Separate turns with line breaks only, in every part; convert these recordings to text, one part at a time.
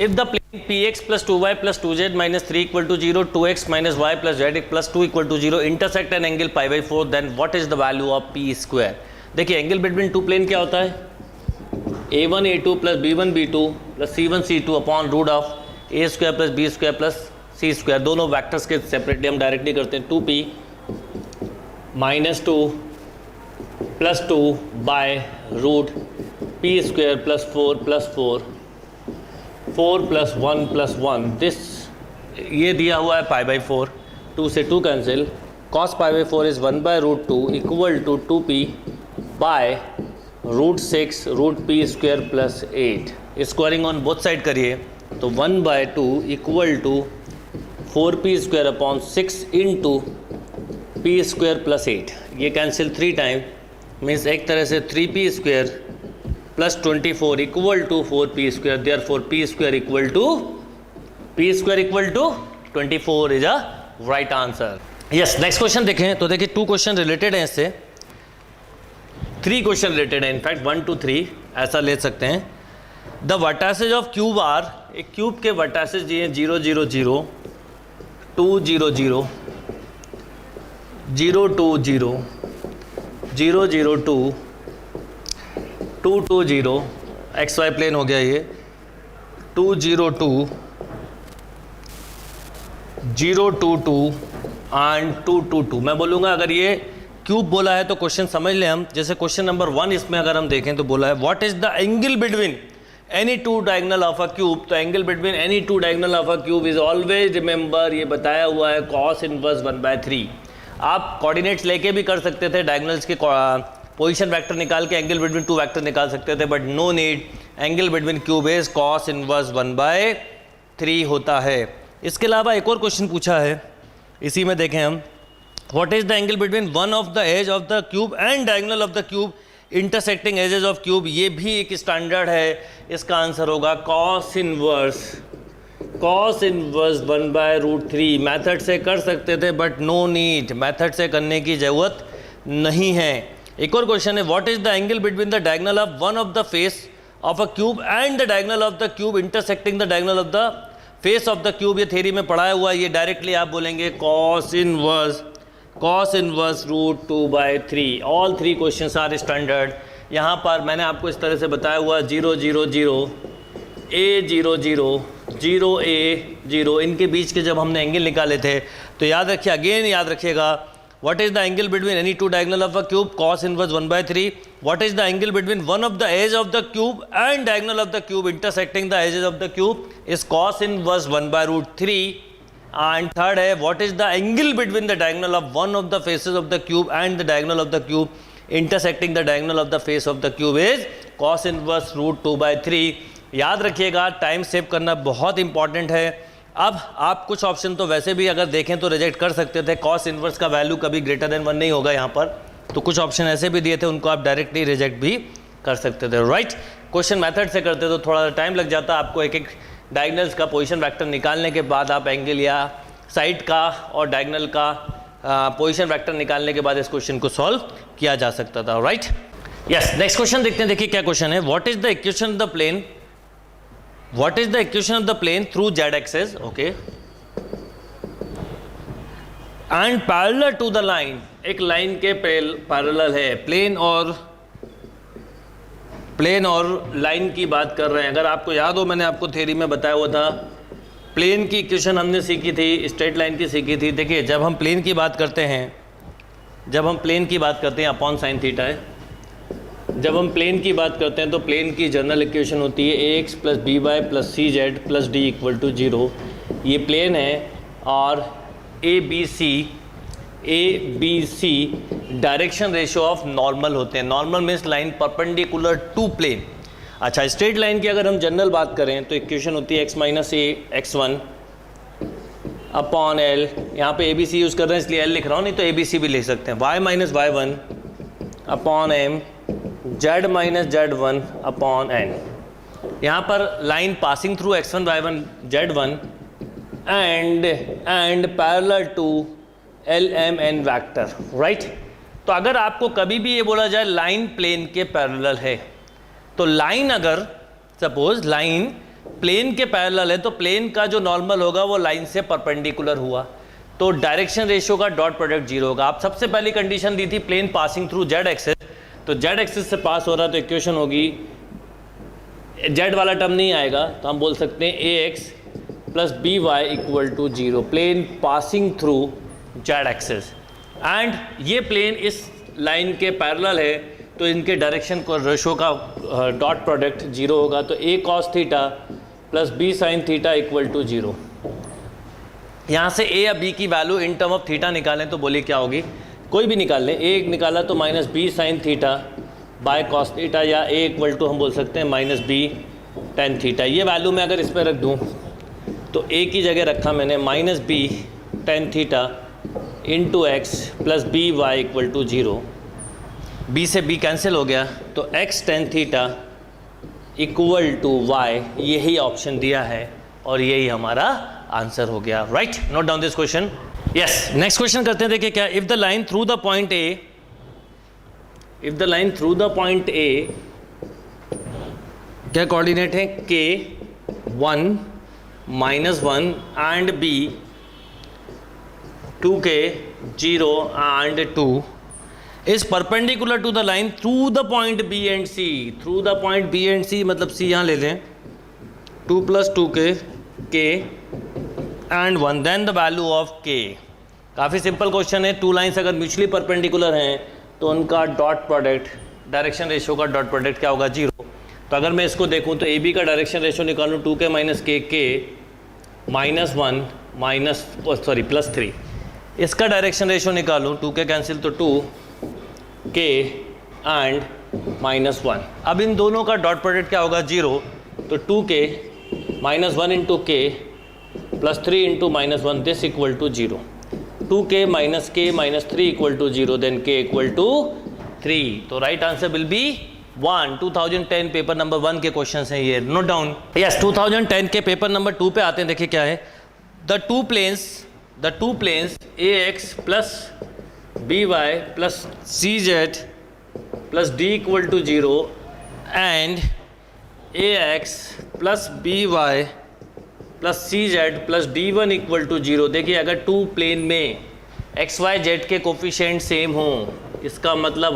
If the plane px plus 2y plus 2z minus 3 equal to 0, 2x minus y plus z plus 2 equal to 0 intersect an angle pi by 4, then what is the value of p square? देखिए angle between two plane क्या होता है, a1 a2 plus b1 b2 plus c1 c2 upon root of a square plus b square plus c square. दोनों vectors के separately हम directly करते हैं. 2p minus 2 plus 2 by root p square plus 4 plus 1 this ये दिया हुआ है पाई by 4. 2 से 2 cancel. Cos pi by 4 is 1 by root 2 equal to 2p by root 6 root p square plus 8. Squaring on both side करिए तो 1 by 2 equal to 4p square upon 6 into p square plus 8. ये cancel 3 time means एक तरह से 3p square plus 24 equal to 4p square. Therefore p square equal to 24 is a right answer. Yes, next question देखें तो देखिए 2 question related हैं इससे, 3 question related हैं. इनफैक्ट 1 to 3 ऐसा ले सकते हैं. The vertices of cube are, एक क्यूब के वर्टासेज दिए 0 0 0 2 0 0 0 2 0 0 0 2 2 2 0 एक्स वाई प्लेन हो गया ये. 2 0 2 0 2 2 एंड 2 2 2. मैं बोलूँगा अगर ये क्यूब बोला है तो क्वेश्चन समझ लें हम. जैसे क्वेश्चन नंबर 1 इसमें अगर हम देखें तो बोला है what is the angle between any two diagonal of a cube. तो angle between any two diagonal of a cube is always remember, ये बताया हुआ है cos इनवर्स 1/3. आप कोऑर्डिनेट्स लेके भी कर सकते थे, डायगोनल्स के पोजीशन वेक्टर निकाल के एंगल बिटवीन 2 वेक्टर निकाल सकते थे, but no need. Angle between cube is cos inverse 1/3 होता है. इसके अलावा एक और क्वेश्चन पूछा है इसी में, देखें हम. What is the angle between one of the edge of the cube and diagonal of the cube intersecting edges of cube. ये भी एक स्टैंडर्ड है. इसका आंसर होगा cos इनवर्स 1/√3. मेथड से कर सकते थे बट नो नीड, मेथड से करने की ज़रूरत नहीं है. एक और क्वेश्चन है what is the angle between the diagonal of one of the face of a cube and the diagonal of the cube intersecting the diagonal of the face of the cube. ये theory में पढ़ाया हुआ है. ये directly आप बोलेंगे cos inverse √2/3. All 3 questions are standard. यहाँ पर मैंने आपको इस तरह से बताया हुआ 0 0 0 a 0 0 0 a 0. इनके बीच के जब हमने एंगल निकाले थे तो याद रखिए, अगेन याद रखिएगा, what is the angle between any two diagonal of a cube, cos inverse 1/3. what is the angle between one of the edge of the cube and diagonal of the cube intersecting the edges of the cube is cos inverse 1/√3. and third है what is the angle between the diagonal of one of the faces of the cube and the diagonal of the cube intersecting the diagonal of the face of the cube is cos inverse √2/3. याद रखिएगा, time save करना बहुत important है. अब आप कुछ option तो वैसे भी अगर देखें तो रिजेक्ट कर सकते थे. cos इनवर्स का वैल्यू कभी ग्रेटर देन 1 नहीं होगा यहाँ पर, तो कुछ ऑप्शन ऐसे भी दिए थे, उनको आप डायरेक्टली रिजेक्ट भी कर सकते थे. राइट, क्वेश्चन मेथड से करते तो थोड़ा सा टाइम लग जाता आपको. एक डायगोनल्स का पोजीशन वेक्टर निकालने के बाद आप एंगल या साइड का और डायगोनल का पोजीशन वेक्टर निकालने के बाद इस क्वेश्चन को सॉल्व किया जा सकता था. Right, yes. नेक्स्ट क्वेश्चन देखते हैं. देखिए क्या क्वेश्चन है. What is the equation of the plane, what is the equation of the plane through z axis, okay, and parallel to the line. एक लाइन के पैरेलल है. प्लेन और line की बात कर रहे हैं. अगर आपको याद हो, मैंने आपको थ्योरी में बताया हुआ था, प्लेन की इक्वेशन हमने सीखी थी, स्ट्रेट लाइन की सीखी थी. देखिए जब हम प्लेन की बात करते हैं अपॉन साइन थीटा है. जब हम प्लेन की बात करते हैं तो प्लेन की जनरल इक्वेशन होती है ax + by + cz + d = 0. ये प्लेन है और ABC direction ratio of normal होते हैं. Normal means line perpendicular to plane. अच्छा, स्ट्रेट लाइन की अगर हम जनरल बात करें तो इक्वेशन होती है x - a x1 upon l. यहाँ पे ABC यूज़ कर रहे हैं इसलिए l लिख रहा हूँ, नहीं तो ABC भी लिख सकते हैं. y - y1 upon m z - z1 upon n. यहाँ पर line passing through x1 y1 z1 and parallel to LMN vector. Right, तो अगर आपको कभी भी ये बोला जाए लाइन प्लेन के पैरेलल है, तो लाइन अगर सपोज लाइन प्लेन के पैरेलल है तो प्लेन का जो नॉर्मल होगा वो लाइन से परपेंडिकुलर हुआ, तो डायरेक्शन रेशियो का डॉट प्रोडक्ट जीरो होगा। आप सबसे पहली कंडीशन दी थी plane passing through Z axis, तो जेड एक्सिस से पास हो रहा है तो इक्वेशन होगी, जेड वाला टर्म नहीं आएगा तो हम बोल सकते हैं A X plus B Y equal to zero, plane passing through Z axis. And ये प्लेन इस लाइन के पैरेलल है तो इनके डायरेक्शन को रेशो का डॉट प्रोडक्ट जीरो होगा, तो A cos theta plus B sine theta equal to zero. यहाँ से ए या बी की value in term of theta निकालें तो बोलिए क्या होगी, कोई भी निकाल लें, ए निकाला तो minus b sine theta by cos theta, या ए इक्वल टू हम बोल सकते हैं माइनस बी टेन थीटा। ये वैल्यू मैं अगर इस पर रख दूँ तो ए की जगह रखा मैंने minus b tan theta into x plus B Y equal to zero, b से बी कैंसिल हो गया तो x tan theta equal to y, यही ऑप्शन दिया है और यही हमारा आंसर हो गया। Right, note down this question. Yes, next question करते हैं। देखिए क्या, if the line through the point A, if the line through the point A, क्या कोऑर्डिनेट है के 1 -1 and B 2k 0 and 2 is perpendicular to the line through the point B and C, through the point B and C मतलब C यहाँ ले लें, 2 + 2k k and 1, then the value of k। काफ़ी simple question है, two lines अगर mutually perpendicular हैं तो उनका डॉट प्रोडक्ट, डायरेक्शन रेशियो का डॉट प्रोडक्ट क्या होगा, जीरो। तो अगर मैं इसको देखूं तो ए बी का डायरेक्शन रेशियो निकालूं 2k - k k -1 minus sorry +3, इसका डायरेक्शन रेशियो निकालूं 2k कैंसिल तो 2k एंड -1। अब इन दोनों का डॉट प्रोडक्ट क्या होगा, जीरो, तो 2k -1 into k plus 3 into -1 this equal to zero, 2k - k - 3 equal to zero, then k equal to 3। तो right answer will be 1। 2010 paper number 1 के question हैं ये, नोट डाउन। यस, 2010 के paper number 2 पे आते हैं। देखिए क्या है, the two planes ax plus by plus cz plus d equal to zero and ax plus by plus cz plus d1 equal to zero. देखिए अगर टू प्लेन में एक्स वाई जेड के कोफिशिएंट सेम हों, इसका मतलब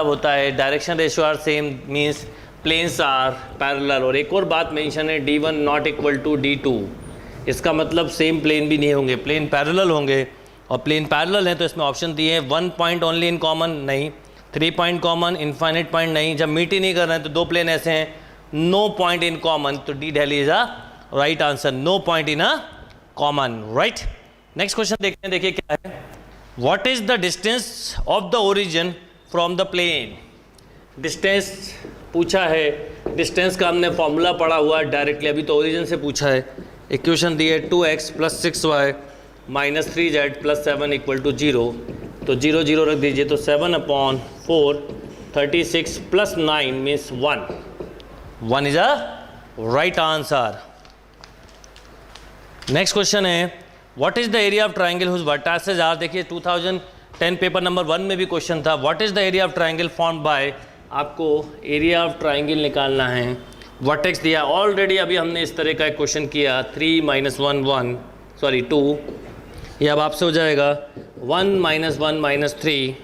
होता है direction ratio are same, means planes are parallel. और एक और बात मेंशन है, d1 not equal to d2, इसका मतलब सेम प्लेन भी नहीं होंगे, प्लेन पैरेलल होंगे, और प्लेन पैरेलल हैं तो इसमें ऑप्शन दिए हैं 1 पॉइंट ओनली इन कॉमन नहीं, 3 पॉइंट कॉमन, इनफाइनाइट पॉइंट नहीं। जब मीट ही नहीं कर रहे हैं तो दो प्लेन ऐसे हैं, नो पॉइंट इन कॉमन, तो D Delhi is a right answer, no point in a common. Right, next question देखते हैं। देखिए क्या है, what is the distance of the origin from the plane. Distance पूछा है, डिस्टेंस का हमने फॉर्मूला पढ़ा हुआ है डायरेक्टली, अभी तो ओरिजिन से पूछा है। इक्वेशन दी है 2x + 6y - 3z + 7 equal to zero, तो 0 0 रख दीजिए, तो 7/4 36 + 9 means 1 is a right answer. Next question है, what is the area of triangle whose vertices are. देखिए 2010 पेपर नंबर 1 में भी क्वेश्चन था, what is the area of triangle formed by, आपको एरिया ऑफ ट्राइंगल निकालना है। वर्टेक्स दिया already, अभी हमने इस तरह का एक क्वेश्चन किया 3 - 1 2, ये अब आपसे हो जाएगा 1 - 1 - 3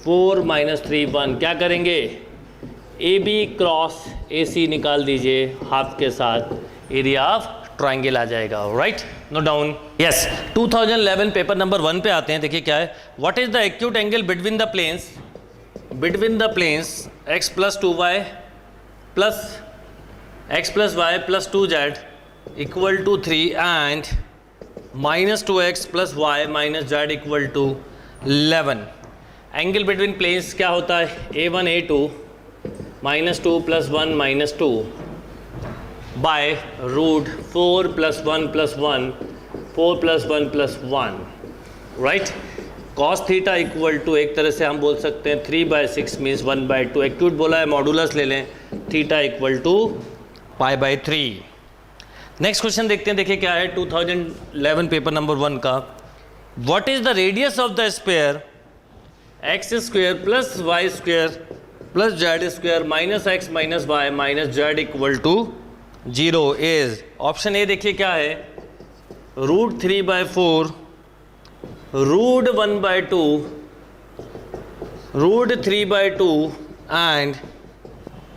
4 - 3 1। क्या करेंगे, ए बी क्रॉस ए सी निकाल दीजिए, हाफ के साथ एरिया ऑफ ट्राइंगल आ जाएगा। Right, note down. Yes, 2011 paper number 1 पे आते हैं। देखिए क्या है, what is the acute angle between the planes x + 2y plus x + y + 2z equal to 3 and -2x + y - z equal to 11। Angle between planes क्या होता है, a1 a2 -2 + 1 - 2 bye √4 + 1 + 1 4 + 1 + 1। Right, cos theta equal to, एक तरह से हम बोल सकते हैं 3/6 मीन्स 1/2। एक्यूट बोला है, मॉडुलस ले लें, theta equal to π/3। Next question देखते हैं। देखिए क्या है, 2011 पेपर नंबर 1 का, what is the radius of the square x² + y² plus z square minus x minus y minus z equal to 0 is, option A देखिए क्या है, √3/4 √1/2 √3/2 एंड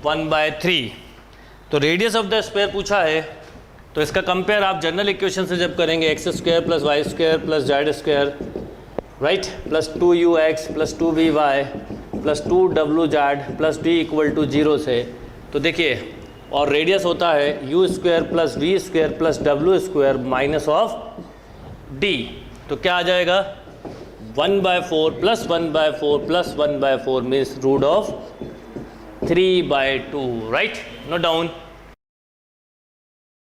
1/3। तो रेडियस ऑफ द स्क्वायर पूछा है, तो इसका कंपेयर आप जनरल इक्वेशन से जब करेंगे x square plus y square plus z square right plus 2ux plus 2vy plus 2wz plus d equal to 0 से, तो देखिए और रेडियस होता है u square plus v square plus w square minus of d, तो क्या आ जाएगा 1/4 plus 1/4 plus 1/4 means √3/2 right, note down.